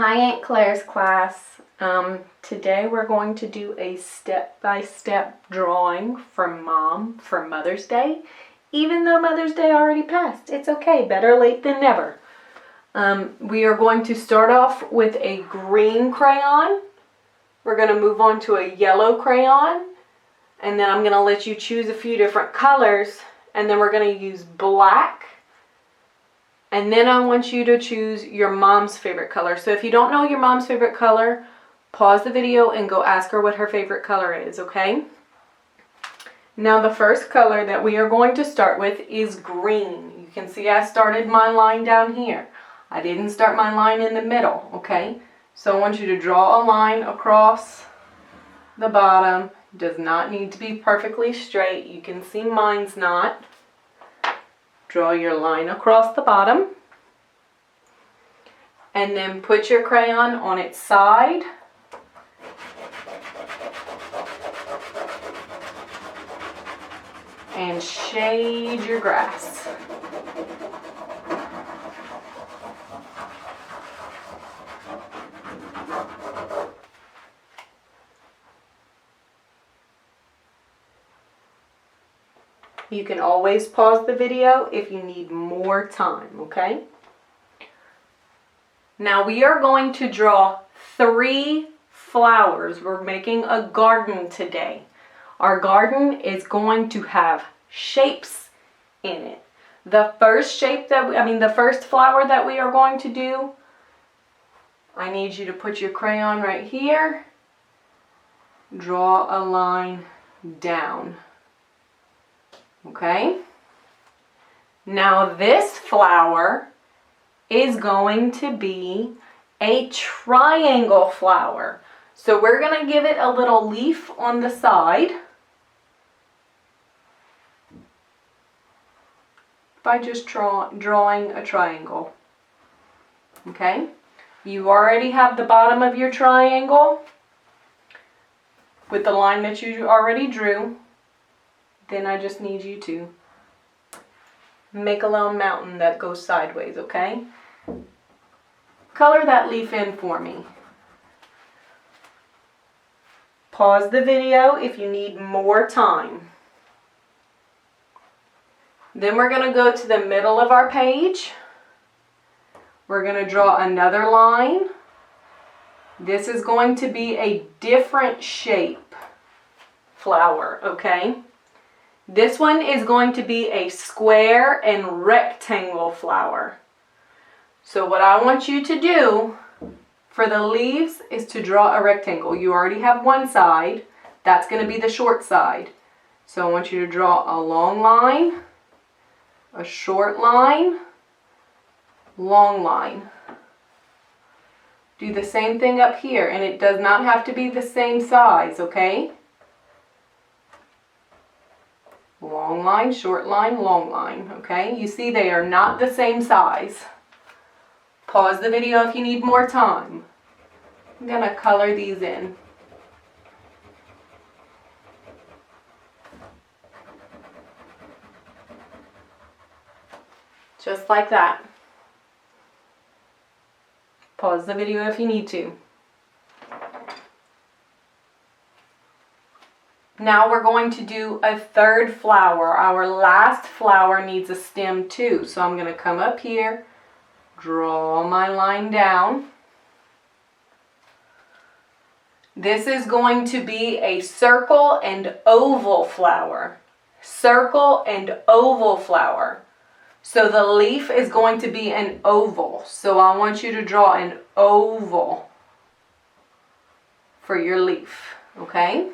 Hi, Aunt Claire's class. Today we're going to do a step-by-step drawing from Mom for Mother's Day. Even though Mother's Day already passed, it's okay, better late than never. We are going to start off with a green crayon. We're going to move on to a yellow crayon. And then I'm going to let you choose a few different colors. And then we're going to use black. And then I want you to choose your mom's favorite color. So if you don't know your mom's favorite color, pause the video and go ask her what her favorite color is, okay? Now the first color that we are going to start with is green. You can see I started my line down here. I didn't start my line in the middle, okay? So I want you to draw a line across the bottom. It does not need to be perfectly straight. You can see mine's not. Draw your line across the bottom. And then put your crayon on its side. And shade your grass. You can always pause the video if you need more time, okay? Now we are going to draw 3 flowers. We're making a garden today. Our garden is going to have shapes in it. The first the first flower that we are going to do, I need you to put your crayon right here. Draw a line down. Okay? Now this flower is going to be a triangle flower. So we're going to give it a little leaf on the side by just drawing a triangle. Okay? You already have the bottom of your triangle with the line that you already drew. Then I just need you to make a little mountain that goes sideways, okay? Color that leaf in for me. Pause the video if you need more time. Then we're going to go to the middle of our page. We're going to draw another line. This is going to be a different shape flower, okay? This one is going to be a square and rectangle flower. So what I want you to do for the leaves is to draw a rectangle. You already have one side. That's going to be the short side. So I want you to draw a long line, a short line, long line. Do the same thing up here, and it does not have to be the same size, okay? Long line, short line, long line, okay? You see they are not the same size. Pause the video if you need more time. I'm going to color these in. Just like that. Pause the video if you need to. Now we're going to do a third flower. Our last flower needs a stem too. So I'm going to come up here, draw my line down. This is going to be a circle and oval flower. Circle and oval flower. So the leaf is going to be an oval. So I want you to draw an oval for your leaf, okay?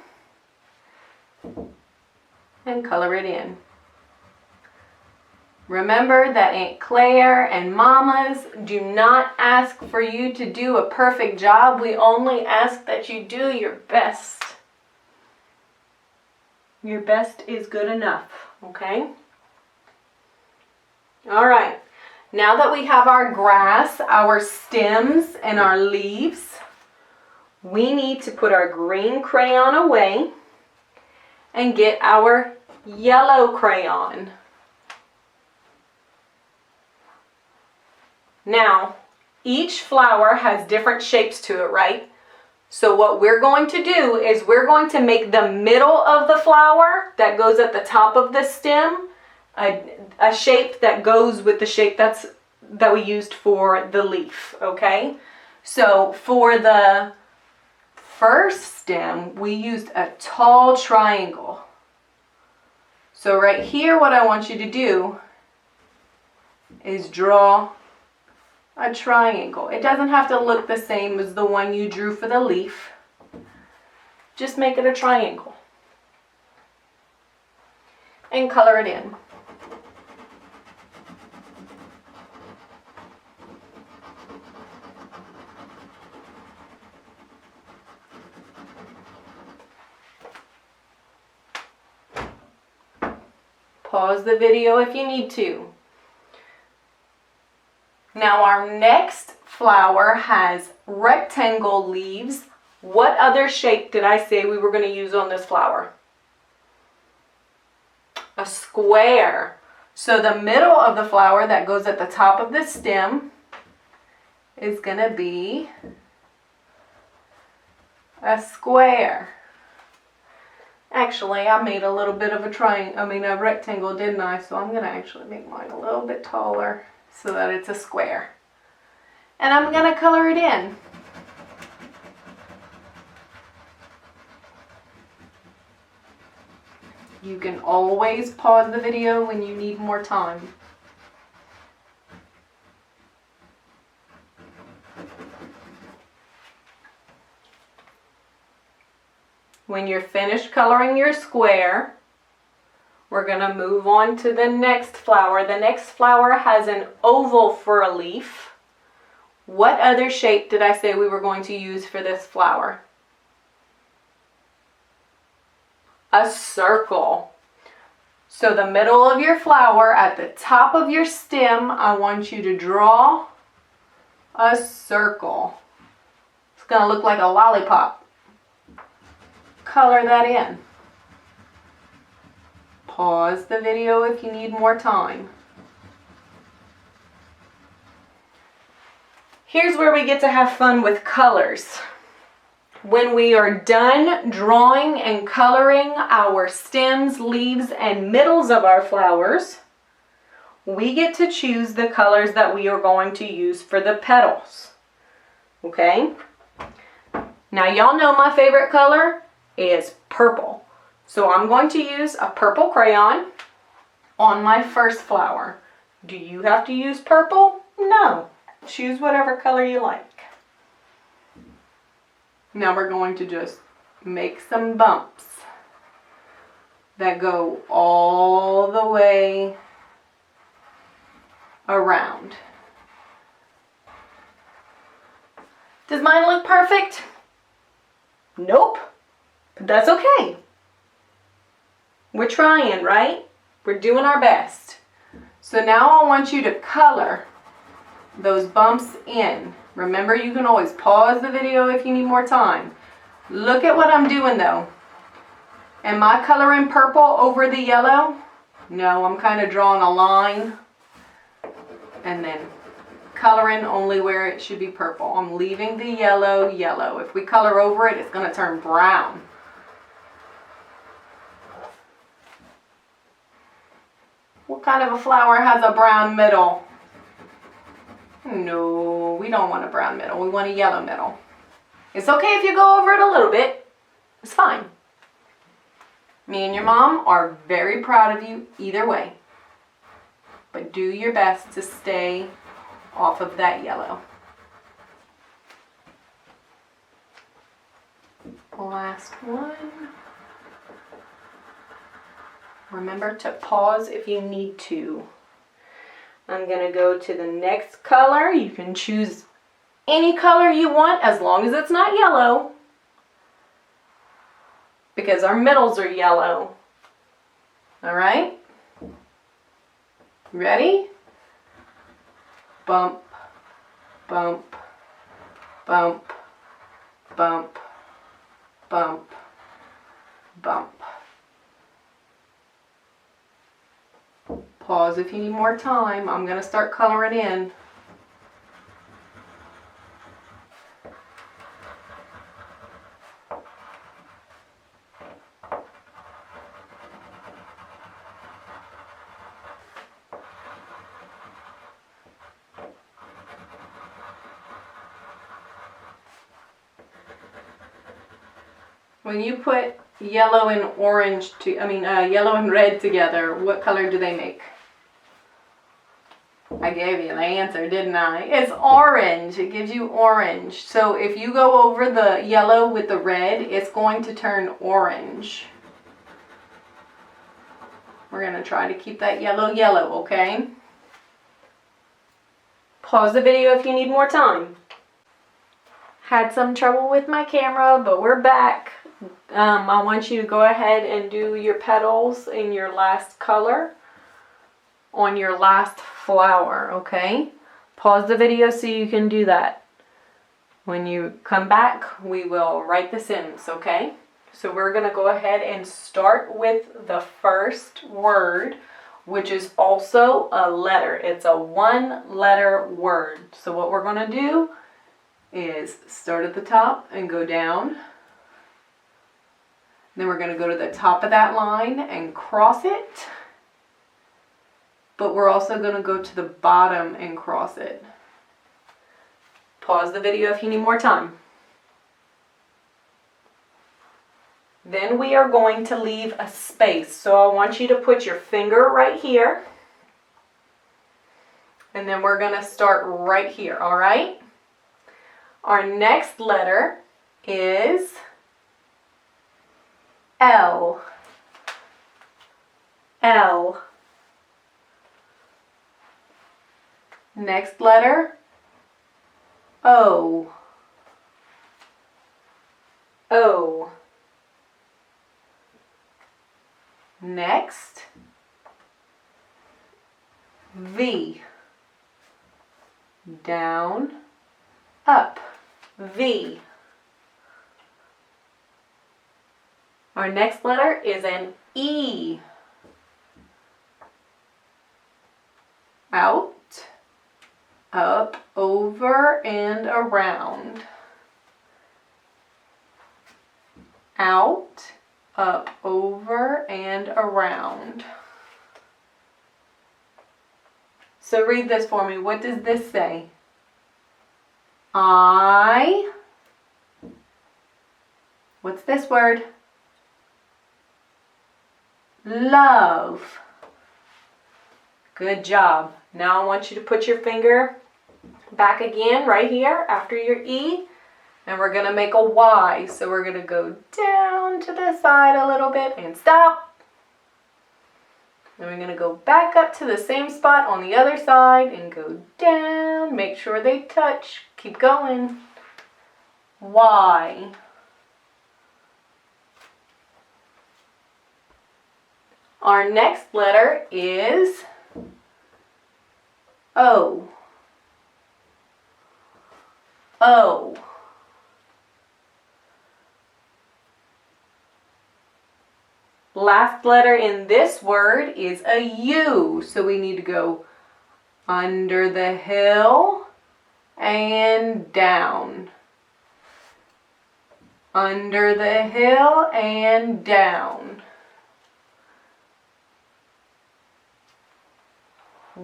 And color it in. Remember that Aunt Claire and mamas do not ask for you to do a perfect job. We only ask that you do your best. Your best is good enough, okay? All right. Now that we have our grass, our stems, and our leaves, we need to put our green crayon away and get our yellow crayon. Now, each flower has different shapes to it, right? So what we're going to do is we're going to make the middle of the flower that goes at the top of the stem a shape that goes with the shape that we used for the leaf, okay? So for the first stem, we used a tall triangle. So right here, what I want you to do is draw a triangle. It doesn't have to look the same as the one you drew for the leaf. Just make it a triangle. And color it in. Pause the video if you need to. Now our next flower has rectangle leaves. What other shape did I say we were going to use on this flower? A square. So the middle of the flower that goes at the top of the stem is going to be a square. Actually, I made a little bit of a rectangle, didn't I? So I'm going to actually make mine a little bit taller so that it's a square. And I'm going to color it in. You can always pause the video when you need more time. When you're finished coloring your square, we're going to move on to the next flower. The next flower has an oval for a leaf. What other shape did I say we were going to use for this flower? A circle. So the middle of your flower, at the top of your stem, I want you to draw a circle. It's going to look like a lollipop. Color that in. Pause the video if you need more time. Here's where we get to have fun with colors. When we are done drawing and coloring our stems, leaves, and middles of our flowers, we get to choose the colors that we are going to use for the petals. Okay? Now y'all know my favorite color is purple. So I'm going to use a purple crayon on my first flower. Do you have to use purple? No. Choose whatever color you like. Now we're going to just make some bumps that go all the way around. Does mine look perfect? Nope. But that's okay. We're trying, right? We're doing our best. So now I want you to color those bumps in. Remember, you can always pause the video if you need more time. Look at what I'm doing though. Am I coloring purple over the yellow? No, I'm kind of drawing a line and then coloring only where it should be purple. I'm leaving the yellow yellow. If we color over it, it's going to turn brown. What kind of a flower has a brown middle? No, we don't want a brown middle. We want a yellow middle. It's okay if you go over it a little bit. It's fine. Me and your mom are very proud of you either way. But do your best to stay off of that yellow. Last one. Remember to pause if you need to. I'm going to go to the next color. You can choose any color you want as long as it's not yellow, because our middles are yellow. All right? Ready? Bump, bump, bump, bump, bump, bump. Pause if you need more time. I'm going to start coloring in. When you put yellow and orange yellow and red together, what color do they make? I gave you the answer, didn't I? It's orange. It gives you orange. So if you go over the yellow with the red, it's going to turn orange. We're going to try to keep that yellow yellow, okay? Pause the video if you need more time. Had some trouble with my camera, but we're back. I want you to go ahead and do your petals in your last color on your last flower, okay? Pause the video so you can do that. When you come back, we will write the sentence, okay? So we're going to go ahead and start with the first word, which is also a letter. It's a one-letter word. So what we're going to do is start at the top and go down. Then we're going to go to the top of that line and cross it. But we're also going to go to the bottom and cross it. Pause the video if you need more time. Then we are going to leave a space. So I want you to put your finger right here. And then we're going to start right here, all right? Our next letter is L. L. Next letter, O. O. Next, V. Down, up, V. Our next letter is an E. Out, up, over, and around. Out, up, over, and around. So read this for me. What does this say? I. What's this word? Love. Good job. Now I want you to put your finger back again right here after your E. And we're going to make a Y. So we're going to go down to the side a little bit and stop. And we're going to go back up to the same spot on the other side and go down. Make sure they touch. Keep going. Y. Our next letter is O. O. Last letter in this word is a U. So we need to go under the hill and down. Under the hill and down.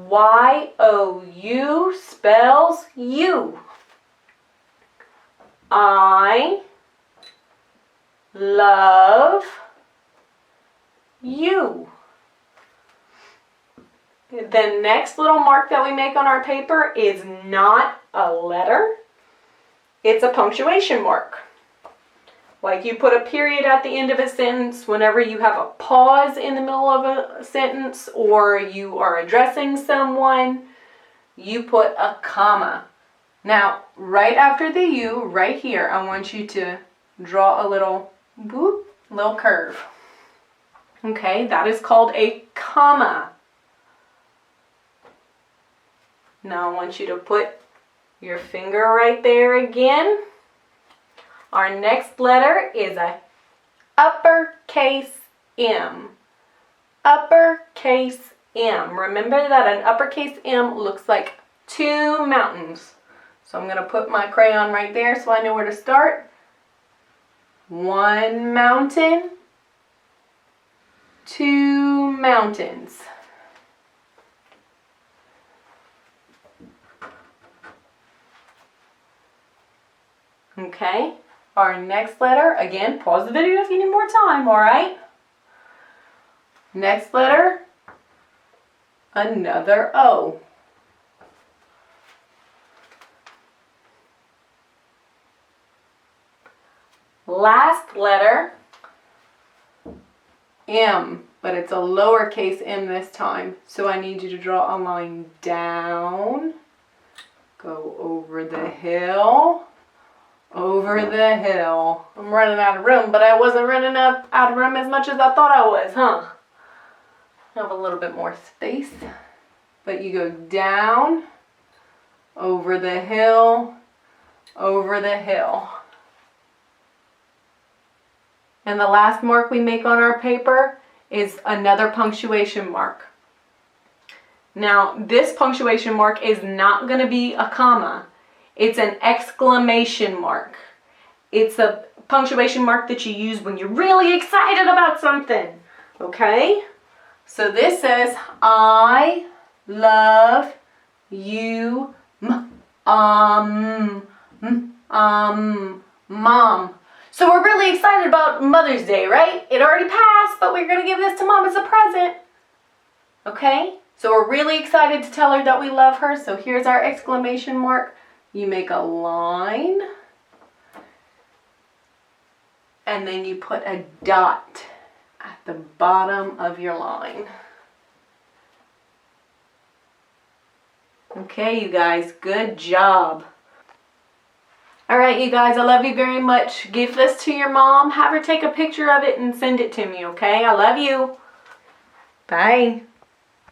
Y-O-U spells you. I love you. The next little mark that we make on our paper is not a letter. It's a punctuation mark. Like you put a period at the end of a sentence whenever you have a pause in the middle of a sentence or you are addressing someone, you put a comma. Now, right after the U, right here, I want you to draw a little boop, little curve. Okay, that is called a comma. Now I want you to put your finger right there again. Our next letter is a uppercase M. Uppercase M. Remember that an uppercase M looks like two mountains. So I'm going to put my crayon right there so I know where to start. One mountain, two mountains. Okay, Our next letter, again, pause the video if you need more time, alright? Next letter, another O. Last letter, M, but it's a lowercase m this time. So I need you to draw a line down, go over the hill, over the hill. I'm running out of room, but I wasn't running out of room as much as I thought I was, huh? I have a little bit more space. But you go down, over the hill, over the hill. And the last mark we make on our paper is another punctuation mark. Now, this punctuation mark is not going to be a comma. It's an exclamation mark. It's a punctuation mark that you use when you're really excited about something. Okay? So this says, I love you, mom. So we're really excited about Mother's Day, right? It already passed, but we're going to give this to Mom as a present. Okay? So we're really excited to tell her that we love her. So here's our exclamation mark. You make a line. And then you put a dot at the bottom of your line. Okay, you guys, good job. All right, you guys, I love you very much. Give this to your mom. Have her take a picture of it and send it to me, okay? I love you. Bye.